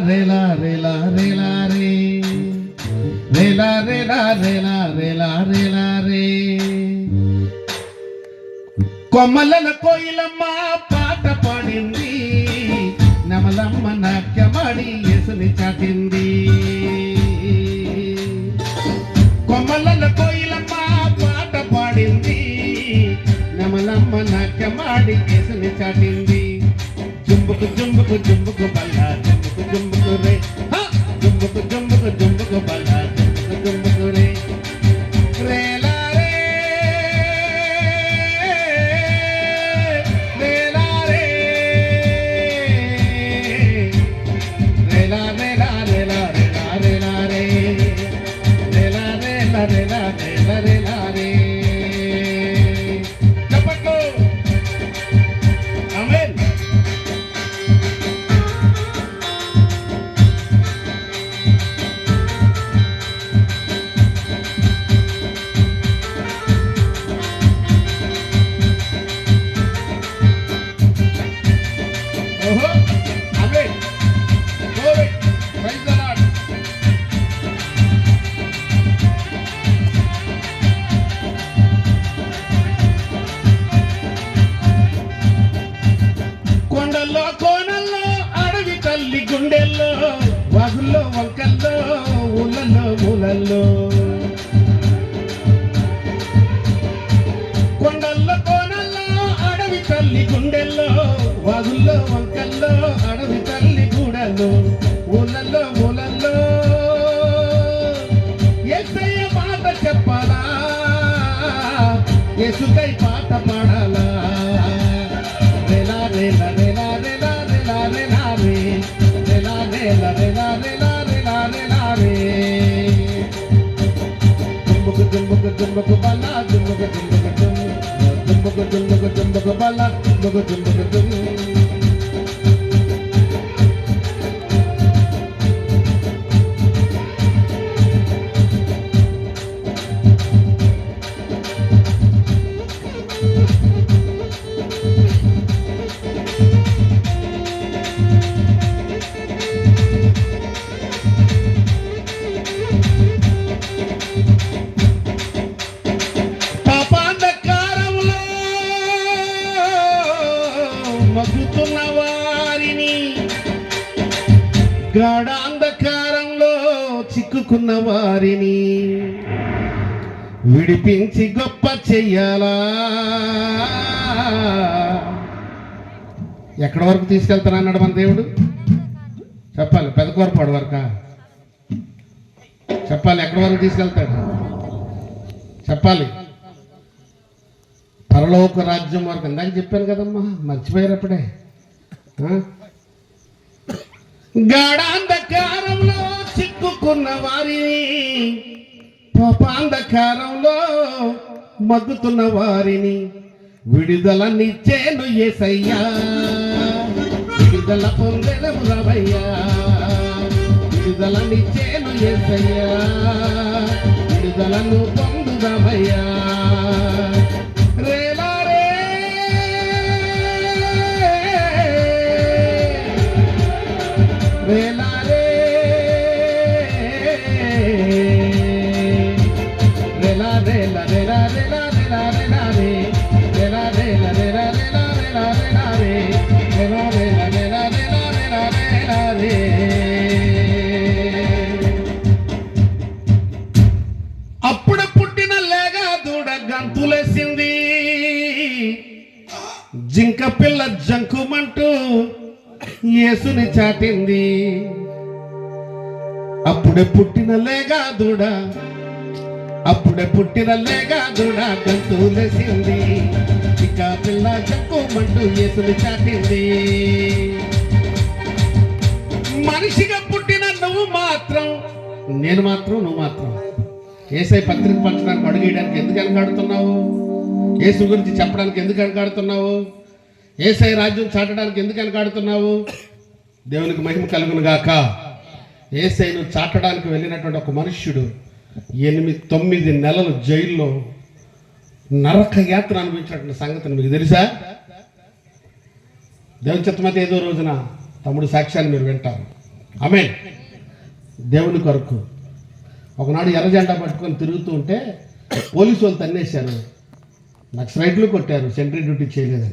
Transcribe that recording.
రేలా రేలా రేలా రే రేలా రేలా రేలా రేలా రేలా రే కొమ్మల కోయిలమ్మ పాట పాడింది నమలమ్మ నాట్యమాడి యేసుని చాటింది కొమ్మల కోయిలమ్మ పాట పాడింది నమలమ్మ నాట్యమాడి యేసుని చాటింది జుంబుకు జుంబుకు జుంబుకు బల్లా జుంబుకు జుంబుకు రే జుంబుకు జుంబుకు జుంబుకు బల్లా జుంబుకు జుంబుకు రే రేలా రే రేలా రే రేలా రేలా రేలా రేలా రేలా రే రేలా రేలా రేలా రేలా రేలా రే చప్పట్లు ఆమేన్ కొండల్లో కోనల్లో అడవి తల్లి గుండెల్లో వాగుల్లో వంకల్లో ఊళ్ళల్లో మూలల్లో కొండల్లో కోనల్లో అడవి తల్లి గుండెల్లో వాగుల్లో వంకల్లో అడవి తల్లి గూడల్లో ఊళ్ళల్లో మూలల్లో యేసయ్య మాట చెప్పాలా యేసుకై పాట పాడాలా రేలా రేలా రేలా రేలా రేలా రేలా రే రేలా రేలా రేలా రేలా రేలా రేలా రే జుంబుకు జుంబుకు జుంబుకు బల్లా జుంబుకు జుంబుకు జుంబుకు జుంబుకు జుంబుకు బల్లా జుంబుకు జుంబుకు జుంబుకు మగ్గుతున్న వారిని గాఢాంధకారంలో చిక్కుకున్న వారిని విడిపించి గొప్ప చెయ్యాలా ఎక్కడి వరకు తీసుకెళ్తాను అన్నాడు మన దేవుడు చెప్పాలి పెదకూరపాడు వరకా చెప్పాలి ఎక్కడి వరకు తీసుకెళ్తాడు చెప్పాలి పరలోక రాజ్యం వరకు ఇందాక చెప్పాను కదమ్మా మర్చిపోయారు అప్పుడే గాఢాంధకారంలో చిక్కుకున్న వారిని పాపాంధకారంలో మగ్గుతున్న వారిని విడుదలనిచ్చేను యేసయ్యా విడుదల పొందెదము రవయ్యా విడుదలనిచ్చేను యేసయ్యా విడుదలను పొందుదమయ్యా రేలా రే రేలా రేలా రేలా రేలా రేలా రేలా రే రేలా రేలా రేలా రేలా రేలా రేలా రే రేలా రేలా రేలా రేలా రేలా రేలా రే అప్పుడు పుట్టిన లేగా దూడ గంతులేసింది జింక పిల్ల జంకుమంటూ యేసుని చాటింది అప్పుడే పుట్టిన లేగా దూడ గంతులేసింది జింక పిల్ల జంకుమంటూ యేసుని చాటింది మనిషిగా పుట్టిన నువ్వు మాత్రం నేను మాత్రం నువ్వు మాత్రం యేసయ్య పత్రిక పంచడానికి అడుగేయడానికి ఎందుకు వెనకాడుతున్నావు యేసు గురించి చెప్పడానికి ఎందుకు వెనకాడుతున్నావు యేసయ్య రాజ్యం చాటడానికి ఎందుకు వెనకాడుతున్నావు దేవునికి మహిమ కలుగును గాక యేసయ్యను చాటడానికి వెళ్ళినటువంటి ఒక మనుష్యుడు 8-9 నెలలు జైల్లో నరక యాత్ర అనుభవించినటువంటి సంగతిని మీకు తెలుసా దేవుని చిత్తమైతే ఏదో రోజున తమ్ముడు సాక్ష్యాన్ని మీరు వింటారు ఆమేన్. దేవుని కొరకు ఒకనాడు ఎర్ర జెండా పట్టుకొని తిరుగుతూ ఉంటే పోలీసు వాళ్ళు తన్నేశారు, నక్సలైట్లు కొట్టారు, సెంట్రీ డ్యూటీ చేయలేదని.